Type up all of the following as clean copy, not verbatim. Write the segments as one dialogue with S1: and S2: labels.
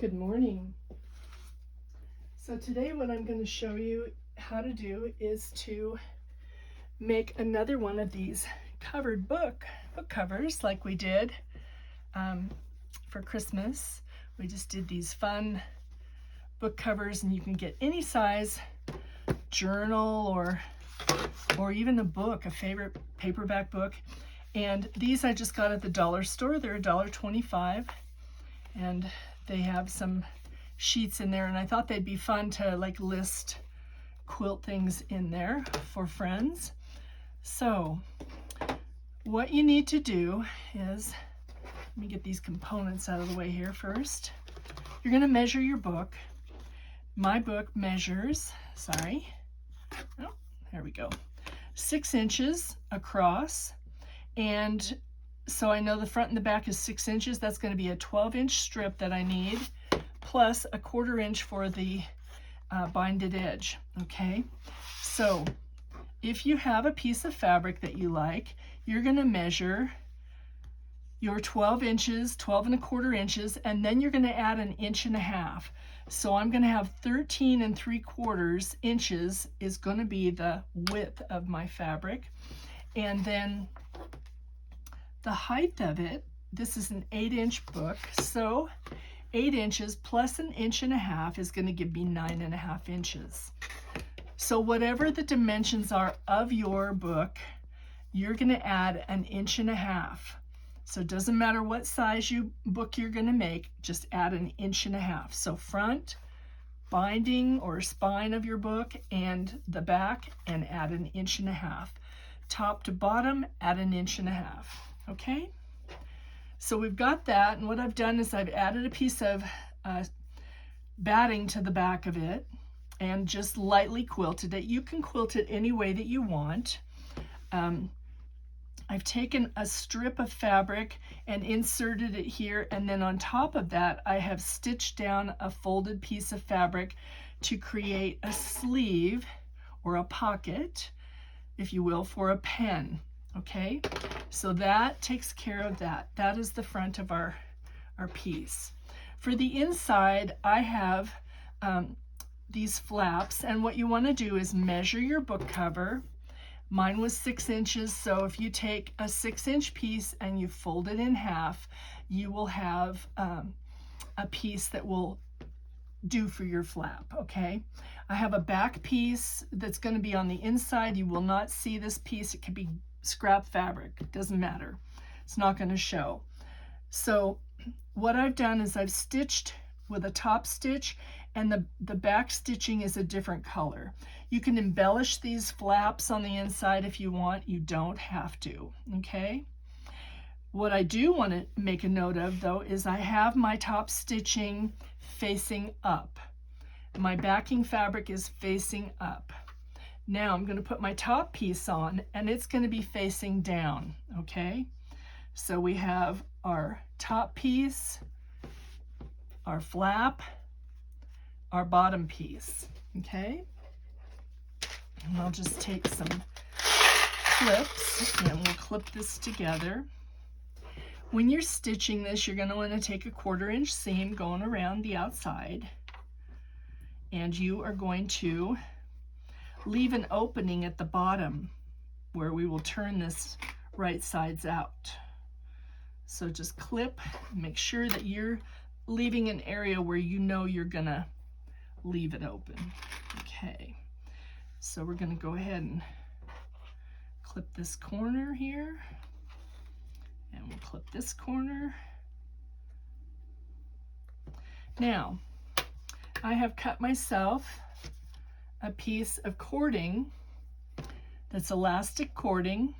S1: Good morning. So today what I'm going to show you how to do is to make another one of these covered book covers like we did for Christmas. We just did these fun book covers, and you can get any size journal or even a book, a favorite paperback book. And these I just got at the dollar store. They're $1.25, and they have some sheets in there, and I thought they'd be fun to like list quilt things in there for friends. So what you need to do is, let me get these components out of the way here first. You're going to measure your book. My book measures, there we go, 6 inches across, and so I know the front and the back is 6 inches. That's going to be a 12-inch strip that I need, plus a 1/4 inch for the binded edge. Okay, so if you have a piece of fabric that you like, you're going to measure your 12 inches, 12 1/4 inches, and then you're going to add 1.5 inches. So I'm going to have 13 3/4 inches is going to be the width of my fabric. And then the height of it, this is an 8-inch book, so 8 inches plus 1.5 inches is going to give me 9.5 inches. So whatever the dimensions are of your book, you're going to add 1.5 inches. So it doesn't matter what size book you're going to make, just add 1.5 inches. So front, binding or spine of your book, and the back, and add 1.5 inches. Top to bottom, add 1.5 inches. Okay? So we've got that, and what I've done is I've added a piece of batting to the back of it and just lightly quilted it. You can quilt it any way that you want. I've taken a strip of fabric and inserted it here, and then on top of that I have stitched down a folded piece of fabric to create a sleeve or a pocket, if you will, for a pen. Okay, so that takes care of that. That is the front of our piece. For the inside, I have these flaps, and what you want to do is measure your book cover. Mine was 6 inches, so if you take a 6-inch piece and you fold it in half, you will have a piece that will do for your flap. Okay, I have a back piece that's going to be on the inside. You will not see this piece. It could be scrap fabric, it doesn't matter, it's not going to show. So what I've done is I've stitched with a top stitch, and the back stitching is a different color. You can embellish these flaps on the inside if you want. You don't have to. Okay, what I do want to make a note of though is I have my top stitching facing up. My backing fabric is facing up. Now I'm going to put my top piece on, and it's going to be facing down. Okay, so we have our top piece, our flap, our bottom piece. Okay, and I'll just take some clips and we'll clip this together. When you're stitching this, you're going to want to take a 1/4 inch seam going around the outside, and you are going to leave an opening at the bottom where we will turn this right sides out. So just clip, make sure that you're leaving an area where you know you're gonna leave it open. Okay, so we're gonna go ahead and clip this corner here, and we'll clip this corner. Now, I have cut myself a piece of cording that's elastic cording,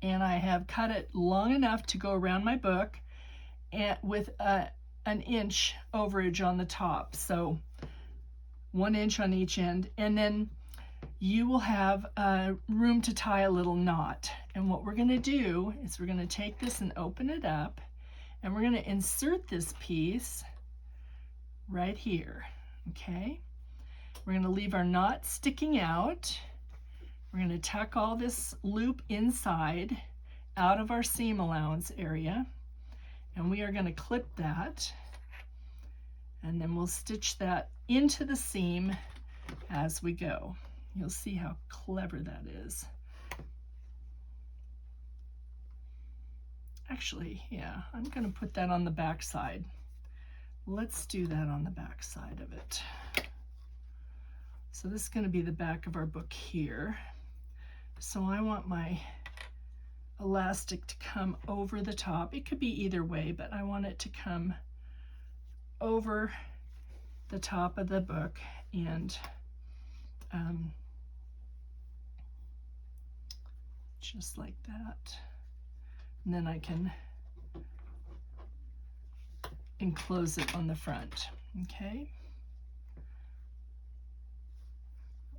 S1: and I have cut it long enough to go around my book, and with 1 inch overage on the top, so 1 inch on each end, and then you will have room to tie a little knot. And what we're going to do is we're going to take this and open it up, and we're going to insert this piece right here. Okay, we're going to leave our knot sticking out. We're going to tuck all this loop inside out of our seam allowance area, and we are going to clip that And then we'll stitch that into the seam as we go. You'll see how clever that is. Actually, yeah, I'm going to put that on the back side. Let's do that on the back side of it. So this is going to be the back of our book here. So I want my elastic to come over the top. It could be either way, but I want it to come over the top of the book and just like that. And then I can enclose it on the front. Okay.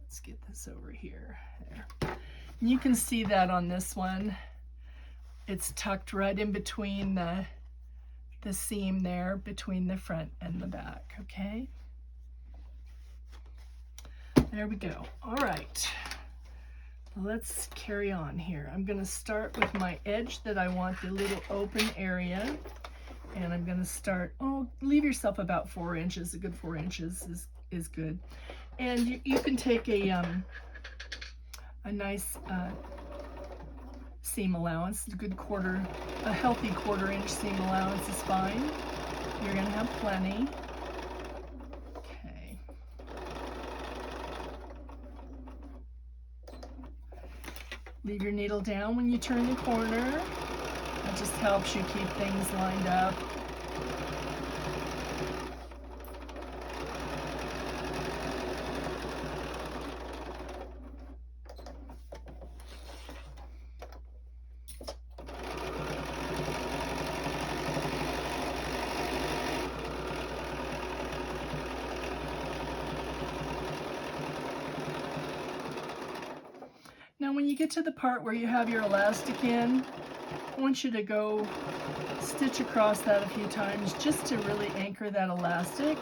S1: Let's get this over here. There. And you can see that on this one. It's tucked right in between the seam there, between the front and the back. Okay. There we go. All right. Let's carry on here. I'm going to start with my edge that I want the little open area, and I'm going to start, leave yourself about 4 inches. A good 4 inches is good. And you can take a nice seam allowance, a healthy 1/4 inch seam allowance is fine. You're going to have plenty. Leave your needle down when you turn the corner. That just helps you keep things lined up. Now when you get to the part where you have your elastic in, I want you to go stitch across that a few times just to really anchor that elastic.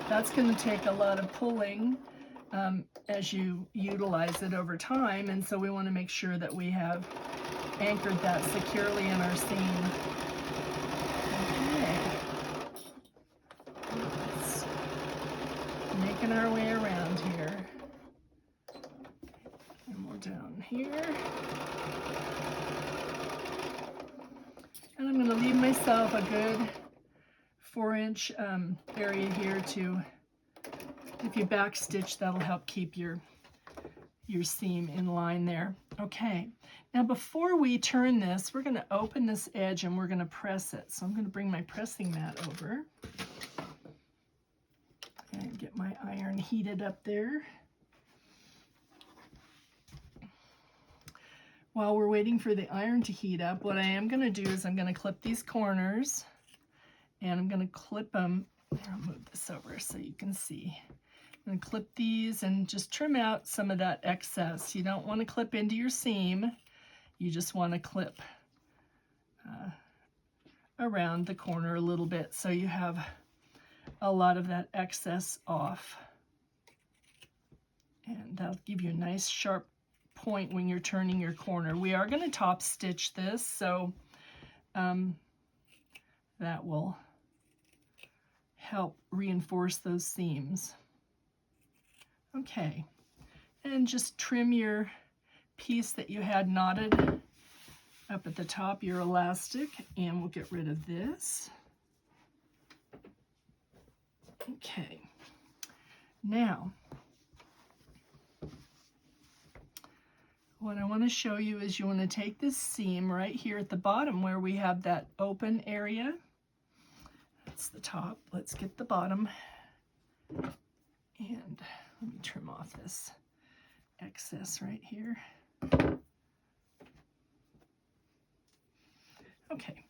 S1: That's going to take a lot of pulling as you utilize it over time, and so we want to make sure that we have anchored that securely in our seam. Okay. Let's making our way around here. And we're down here. And I'm going to leave myself a good 4 inch area here to, if you back stitch, that'll help keep your seam in line there. Okay, now before we turn this, we're going to open this edge and we're going to press it. So I'm going to bring my pressing mat over and get my iron heated up there. While we're waiting for the iron to heat up, what I am going to do is I'm going to clip these corners, and I'm going to clip them. I'll move this over so you can see. I'm going to clip these and just trim out some of that excess. You don't want to clip into your seam. You just want to clip around the corner a little bit so you have a lot of that excess off. And that'll give you a nice sharp point when you're turning your corner. We are going to top stitch this, so that will help reinforce those seams. Okay, and just trim your piece that you had knotted up at the top, your elastic, and we'll get rid of this. Okay, now what I want to show you is you want to take this seam right here at the bottom where we have that open area. That's the top. Let's get the bottom. And let me trim off this excess right here. Okay,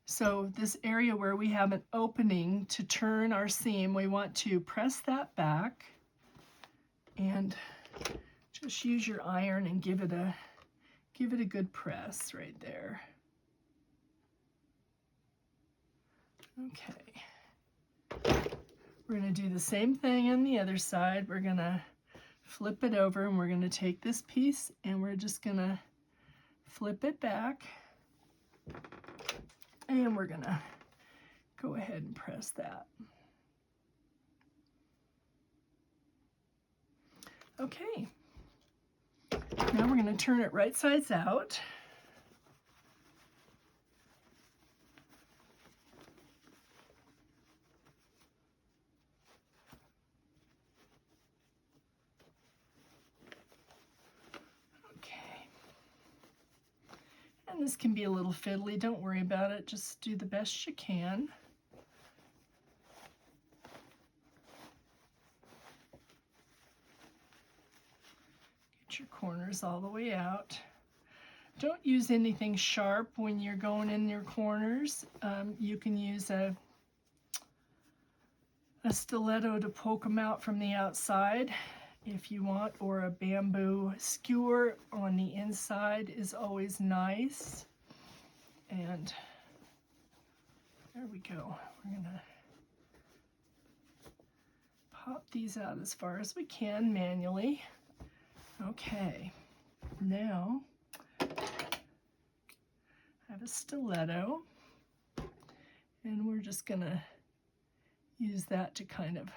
S1: so this area where we have an opening to turn our seam, we want to press that back and just use your iron and give it a good press right there. Okay. We're going to do the same thing on the other side. We're going to flip it over and we're going to take this piece and we're just going to flip it back. And we're going to go ahead and press that. Okay, now we're going to turn it right sides out. Okay, and this can be a little fiddly, don't worry about it, just do the best you can. Your corners all the way out. Don't use anything sharp when you're going in your corners. You can use a stiletto to poke them out from the outside if you want, or a bamboo skewer on the inside is always nice. And there we go. We're gonna pop these out as far as we can manually. Okay, now I have a stiletto, and we're just gonna use that to kind of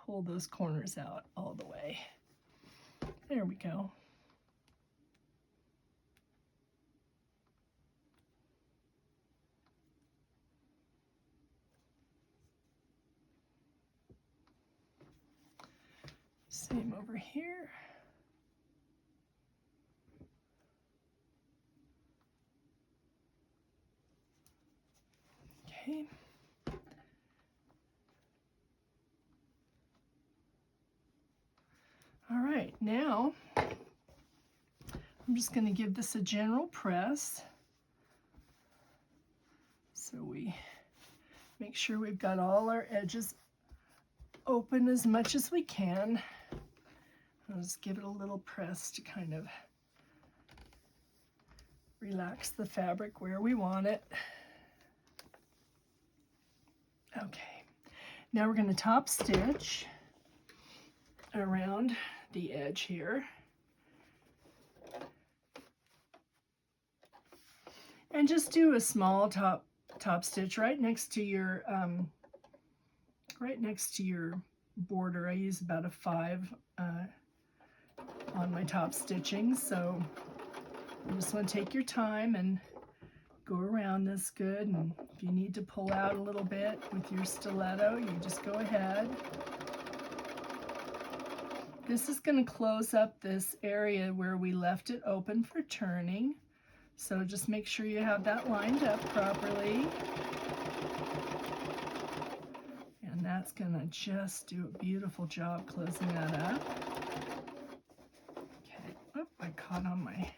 S1: pull those corners out all the way. There we go. Same over here. Okay. All right, now I'm just going to give this a general press so we make sure we've got all our edges open as much as we can. I'll just give it a little press to kind of relax the fabric where we want it. Okay, now we're going to top stitch around the edge here. And just do a small top stitch right next to your border. I use about a 5 on my top stitching, so you just want to take your time and go around this good. And if you need to pull out a little bit with your stiletto, you just go ahead. This is going to close up this area where we left it open for turning. So just make sure you have that lined up properly. And that's going to just do a beautiful job closing that up. Okay, oh, I caught on my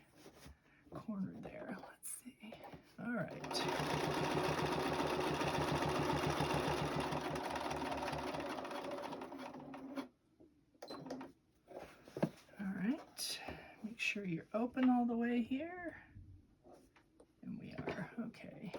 S1: corner there. Let's see. All right. All right. Make sure you're open all the way here. And we are. Okay.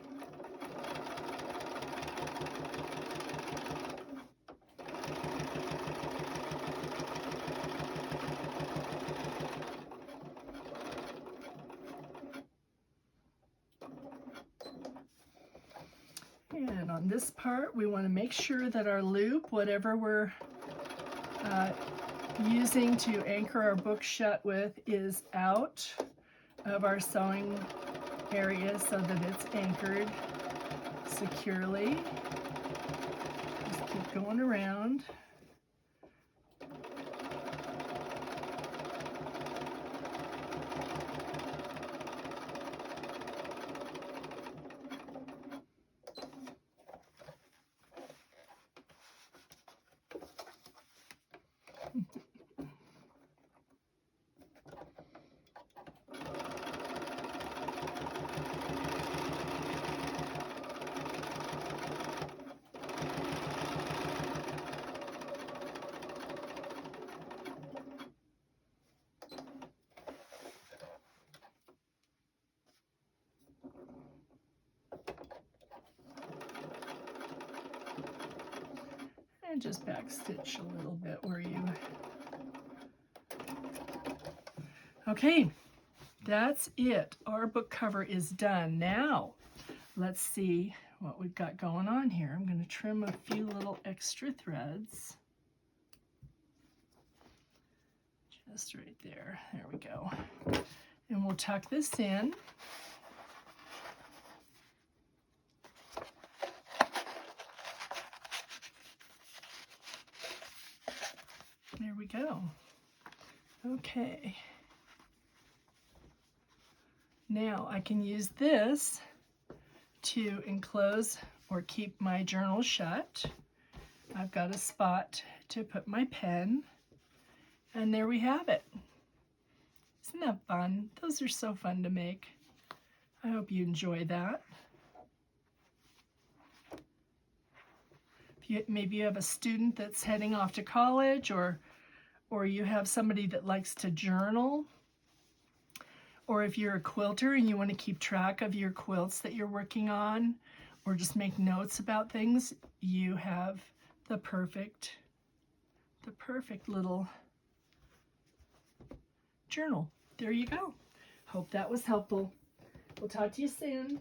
S1: And on this part, we want to make sure that our loop, whatever we're using to anchor our book shut with, is out of our sewing area so that it's anchored securely. Just keep going around. And just back stitch a little bit where you... Okay, that's it. Our book cover is done. Now, let's see what we've got going on here. I'm going to trim a few little extra threads. Just right there. There we go. And we'll tuck this in. There we go. Okay. Now I can use this to enclose or keep my journal shut. I've got a spot to put my pen, and there we have it. Isn't that fun? Those are so fun to make. I hope you enjoy that. Maybe you have a student that's heading off to college, or you have somebody that likes to journal, or if you're a quilter and you want to keep track of your quilts that you're working on, or just make notes about things, you have the perfect little journal. There you go. Hope that was helpful. We'll talk to you soon.